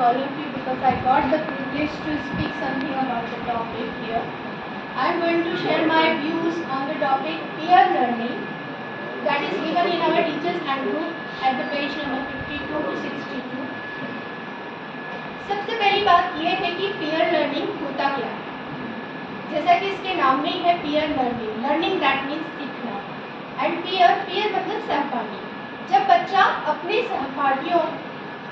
all of you because I got the privilege to speak something about the topic here. I am going to share my views on the topic peer learning that is given in our teacher's handbook at the page number 52 to 62. सबसे पहली बात यह है कि peer learning होता क्या है। जैसा कि इसके नाम में ही है peer learning, learning that means सीखना, and peer मतलब सहपाठी। जब बच्चा अपने सहपाठियों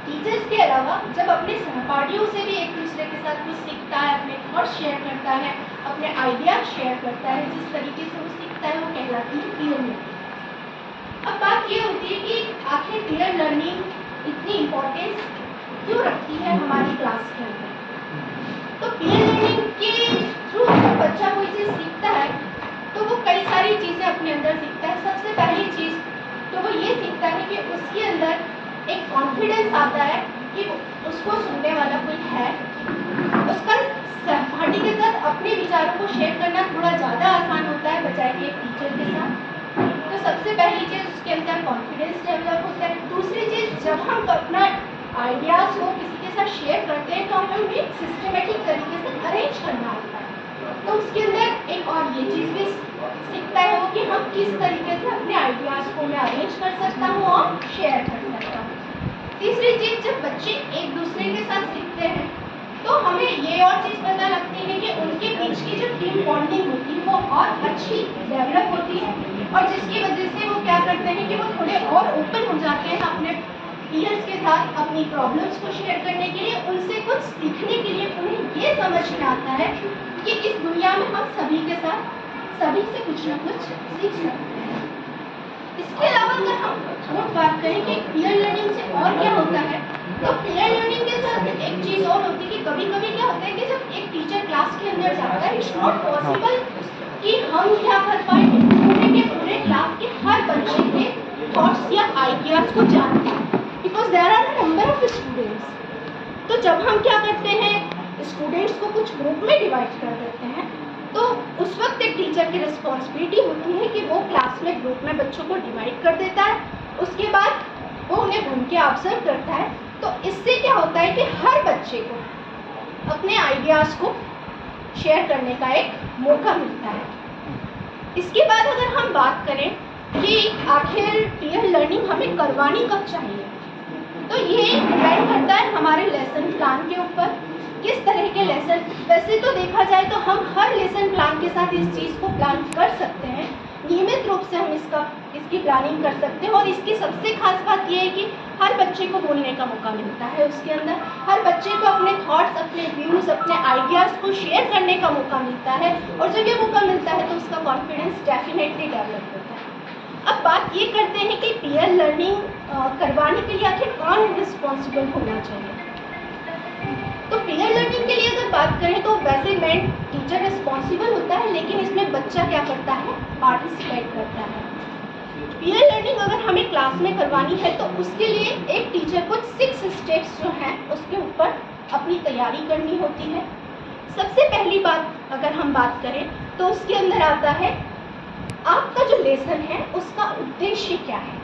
टीचर्स के अलावा जब अपने सहपाठियों से भी एक दूसरे के साथ कुछ सीखता है, अपने थॉट्स शेयर करता है, अपने आइडियाज शेयर करता है, जिस तरीके से वो सीखता है वो कहलाती है पीयर लर्निंग। अब बात ये होती है कि आखिर पीयर लर्निंग इतनी इम्पोर्टेंस क्यों रखती है हमारी क्लास के अंदर। तो पीयर लर्निंग के थ्रू जब बच्चा कोई चीज़ सीखता है तो वो कई सारी चीज़ें अपने अंदर सीखता है। सबसे पहली चीज़ तो वो ये सीखता है कि उसके अंदर एक कॉन्फिडेंस आता है कि उसको सुनने वाला कोई है, उसका सहपाठी के साथ अपने विचारों को शेयर करना थोड़ा ज़्यादा आसान होता है बजाय कि एक टीचर के साथ। तो सबसे पहली चीज़ उसके अंदर कॉन्फिडेंस डेवलप होता है। दूसरी चीज़, जब हम अपना आइडियाज़ को किसी के साथ शेयर करते हैं तो हमें उन्हें सिस्टमेटिक तरीके से अरेंज करना होता है। तो उसके अंदर एक और ये चीज़ भी सीखता है वो कि हम किस तरीके से अपने आइडियाज़ को मैं अरेंज कर सकता हूँ और शेयर कर सकता हूँ। तीसरी चीज़, जब बच्चे एक दूसरे के साथ सीखते हैं तो हमें ये और चीज़ पता लगती है कि उनके बीच की जो टीम बॉन्डिंग होती है वो और अच्छी डेवलप होती है, और जिसकी वजह से वो क्या करते हैं कि वो थोड़े और ओपन हो जाते हैं अपने पीयर्स के साथ अपनी प्रॉब्लम्स को शेयर करने के लिए, उनसे कुछ सीखने के लिए। उन्हें ये समझ में आता है कि इस दुनिया में हम सभी के साथ सभी से कुछ ना कुछ सीख सकते हैं। इसके अलावा अगर हम और बात करें कि पीयर लर्निंग से और क्या होता है, तो पीयर लर्निंग के साथ एक चीज़ और होती है कि कभी कभी क्या होता है कि जब एक टीचर क्लास के अंदर जाता है, इट्स नॉट पॉसिबल कि हम क्या कर पाए पूरे के पूरे क्लास के हर बच्चे के थॉट्स या आइडियाज़ को जान पाए, because there are a number of students. तो जब हम क्या करते हैं, स्टूडेंट्स को कुछ ग्रुप में डिवाइड कर देते हैं, तो उस वक्त एक टीचर की रिस्पॉन्सिबिलिटी होती है कि वो क्लास में ग्रुप में बच्चों को डिवाइड कर देता है। उसके बाद वो उन्हें घूम के ऑब्जर्व करता है। तो इससे क्या होता है कि हर बच्चे को अपने आइडियाज़ को शेयर करने का एक मौका मिलता है। इसके बाद अगर हम बात करें कि आखिर पीयर लर्निंग हमें करवानी कब चाहिए, तो ये डिपेंड करता है हमारे लेसन प्लान के ऊपर, किस तरह के लेसन। वैसे तो देखा जाए तो हम हर लेसन प्लान के साथ इस चीज़ को प्लान कर सकते हैं, नियमित रूप से हम इसकी प्लानिंग कर सकते हैं। और इसकी सबसे खास बात यह है कि हर बच्चे को बोलने का मौका मिलता है, उसके अंदर हर बच्चे को अपने थॉट्स, अपने व्यूज़, अपने आइडियाज़ को शेयर करने का मौका मिलता है, और जब ये मौका मिलता है तो उसका कॉन्फिडेंस डेफिनेटली डेवलप होता है। अब बात ये करते हैं कि पीयर लर्निंग करवाने के लिए आखिर कौन रिस्पॉन्सिबल होना चाहिए। तो पीयर लर्निंग के लिए अगर बात करें तो वैसे मेन टीचर रिस्पॉन्सिबल होता है, लेकिन इसमें बच्चा क्या करता है, पार्टिसिपेट करता है। पीयर लर्निंग अगर हमें क्लास में करवानी है तो उसके लिए एक टीचर को 6 स्टेप्स जो हैं उसके ऊपर अपनी तैयारी करनी होती है। सबसे पहली बात अगर हम बात करें तो उसके अंदर आता है आपका जो लेसन है उसका उद्देश्य क्या है,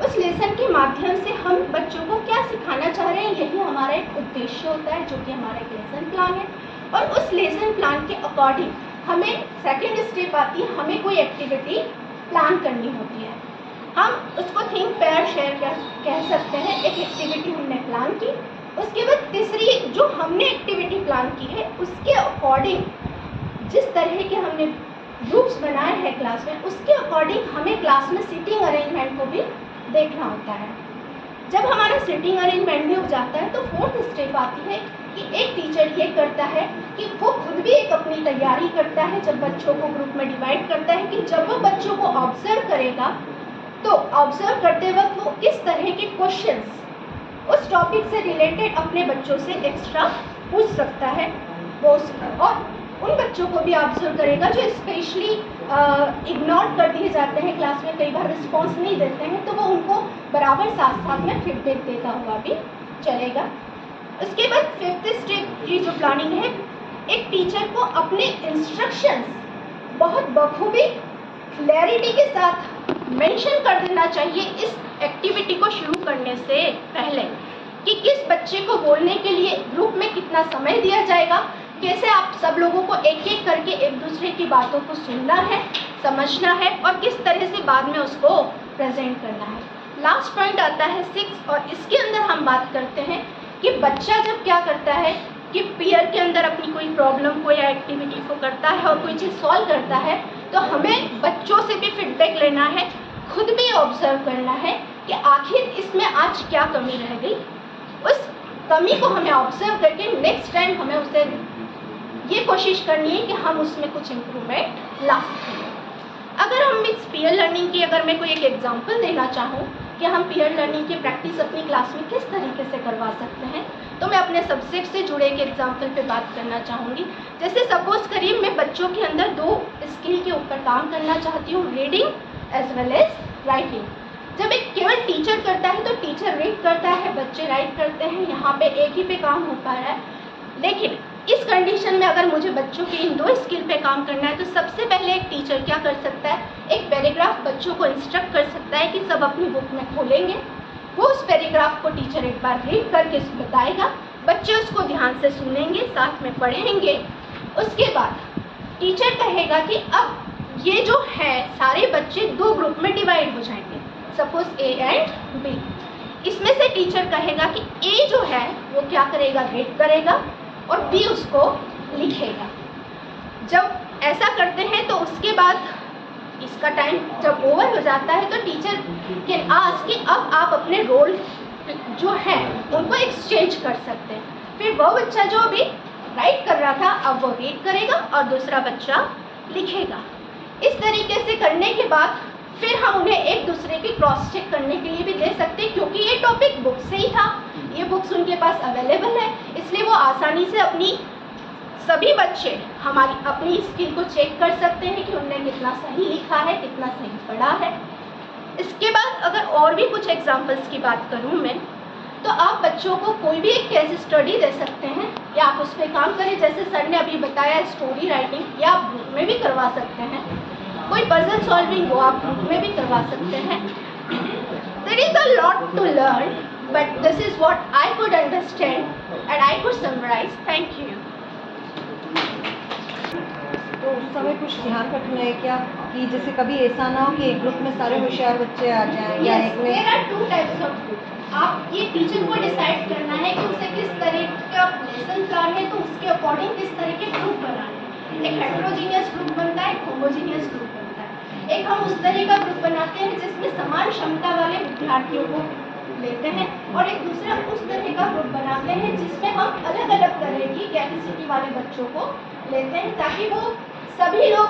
उस लेसन के माध्यम से हम बच्चों को क्या सिखाना चाह रहे हैं, यही हमारा एक उद्देश्य होता है, जो कि हमारा एक लेसन प्लान है। और उस लेसन प्लान के अकॉर्डिंग हमें सेकंड स्टेप आती है, हमें कोई एक्टिविटी प्लान करनी होती है। हम उसको थिंक पेयर शेयर कह सकते हैं। एक एक्टिविटी हमने प्लान की, उसके बाद तीसरी जो हमने एक्टिविटी प्लान की है उसके अकॉर्डिंग जिस तरह के हमने ग्रुप्स बनाए हैं क्लास में, उसके अकॉर्डिंग हमें क्लास में सीटिंग अरेंजमेंट को भी देखना होता है। जब हमारा सीटिंग अरेंजमेंट भी हो जाता है तो फोर्थ स्टेप आती है कि एक टीचर ये करता है कि वो खुद भी एक अपनी तैयारी करता है। जब बच्चों को ग्रुप में डिवाइड करता है कि जब वो बच्चों को ऑब्जर्व करेगा तो ऑब्जर्व करते वक्त वो इस तरह के क्वेश्चंस उस टॉपिक से रिलेटेड अपने बच्चों से एक्स्ट्रा पूछ सकता है। वो और उन बच्चों को भी ऑब्जर्व करेगा जो स्पेशली इग्नोर कर दिए जाते हैं क्लास में, कई बार रिस्पॉन्स नहीं देते हैं, तो वो उनको बराबर साथ साथ में फीडबैक देता हुआ भी चलेगा। उसके बाद फिफ्थ स्टेप की जो प्लानिंग है, एक टीचर को अपने इंस्ट्रक्शंस बहुत बखूबी क्लैरिटी के साथ मेंशन कर देना चाहिए इस एक्टिविटी को शुरू करने से पहले कि किस बच्चे को बोलने के लिए ग्रुप में कितना समय दिया जाएगा, कैसे आप सब लोगों को एक एक करके एक दूसरे की बातों को सुनना है, समझना है और किस तरह से बाद में उसको प्रेजेंट करना है। लास्ट पॉइंट आता है 6 और इसके अंदर हम बात करते हैं कि बच्चा जब क्या करता है कि पीयर के अंदर अपनी कोई प्रॉब्लम कोई एक्टिविटी को करता है और कोई चीज़ सॉल्व करता है तो हमें बच्चों से भी फीडबैक लेना है, खुद भी ऑब्जर्व करना है कि आखिर इसमें आज क्या कमी रह गई। उस कमी को हमें ऑब्जर्व करके नेक्स्ट टाइम हमें उसे ये कोशिश करनी है कि हम उसमें कुछ इम्प्रूवमेंट ला सकें। अगर हम इस पीयर लर्निंग की अगर मैं कोई एक एग्जांपल देना चाहूँ कि हम पीयर लर्निंग की प्रैक्टिस अपनी क्लास में किस तरीके से करवा सकते हैं, तो मैं अपने सब्जेक्ट से जुड़े एक एग्जांपल पे बात करना चाहूँगी। जैसे सपोज करिए मैं बच्चों के अंदर 2 स्किल के ऊपर काम करना चाहती हूँ, reading as well as writing. जब एक केवल टीचर करता है तो टीचर रीड करता है, बच्चे राइट करते हैं, यहाँ पे एक ही पे काम हो पा रहा है। लेकिन इस कंडीशन में अगर मुझे बच्चों के इन 2 स्किल पे काम करना है तो सबसे पहले एक टीचर क्या कर सकता है, एक पैराग्राफ बच्चों को इंस्ट्रक्ट कर सकता है कि सब अपनी बुक में खोलेंगे, वो उस पैराग्राफ को टीचर एक बार रीड करके बताएगा, बच्चे उसको ध्यान से सुनेंगे, साथ में पढ़ेंगे। उसके बाद टीचर कहेगा कि अब ये जो है सारे बच्चे 2 ग्रुप में डिवाइड हो जाएंगे, सपोज ए एंड बी। इसमें से टीचर कहेगा कि ए जो है वो क्या करेगा, रीड करेगा और बी उसको लिखेगा। जब ऐसा करते हैं तो उसके बाद इसका टाइम जब ओवर हो जाता है तो टीचर कैन आस्क कि अब आप अपने रोल जो है उनको एक्सचेंज कर सकते हैं। फिर वो बच्चा जो अभी राइट कर रहा था अब वो रीड करेगा और दूसरा बच्चा लिखेगा। इस तरीके से करने के बाद फिर हम उन्हें एक दूसरे की क्रॉस चेक करने के लिए भी दे सकते हैं, क्योंकि ये टॉपिक बुक से ही था, ये बुक्स उनके पास अवेलेबल है, इसलिए वो आसानी से अपनी सभी बच्चे हमारी अपनी स्किल को चेक कर सकते हैं कि उन्होंने कितना सही लिखा है, कितना सही पढ़ा है। इसके बाद अगर और भी कुछ एग्जाम्पल्स की बात करूँ मैं, तो आप बच्चों को कोई भी एक केस स्टडी दे सकते हैं या आप उस पर काम करें। जैसे सर ने अभी बताया स्टोरी राइटिंग, या आप ग्रुप में भी करवा सकते हैं। कोई पजल सॉल्विंग वो आप ग्रुप में भी करवा सकते हैं। There is a lot to learn, but this is what I could understand and I could summarise. Thank you. तो उस समय कुछ ध्यान रखना है क्या कि जैसे कभी ऐसा ना हो कि एक ग्रुप में सारे होशियार बच्चे आ जाएं या एक में। There are 2 types of group. आप ये टीचर को डिसाइड करना है कि उसे किस तरह का लेसन प्लान है, तो उसके अकॉर्डिंग किस तरह के ग्रुप बनाने हैं। एक हेटेरोजीनियस ग्रुप बनता है, एक होमोजीनियस ग्रुप बनता है। एक हम उस तरह का ग्रुप बनाते हैं जिसमें समान क्षमता वाले विद्यार्थियों को लेते हैं, और एक दूसरा उस तरह का ग्रुप बनाते हैं जिसमें हम अलग अलग तरह की कैपेसिटी वाले बच्चों को लेते हैं, ताकि वो सभी लोग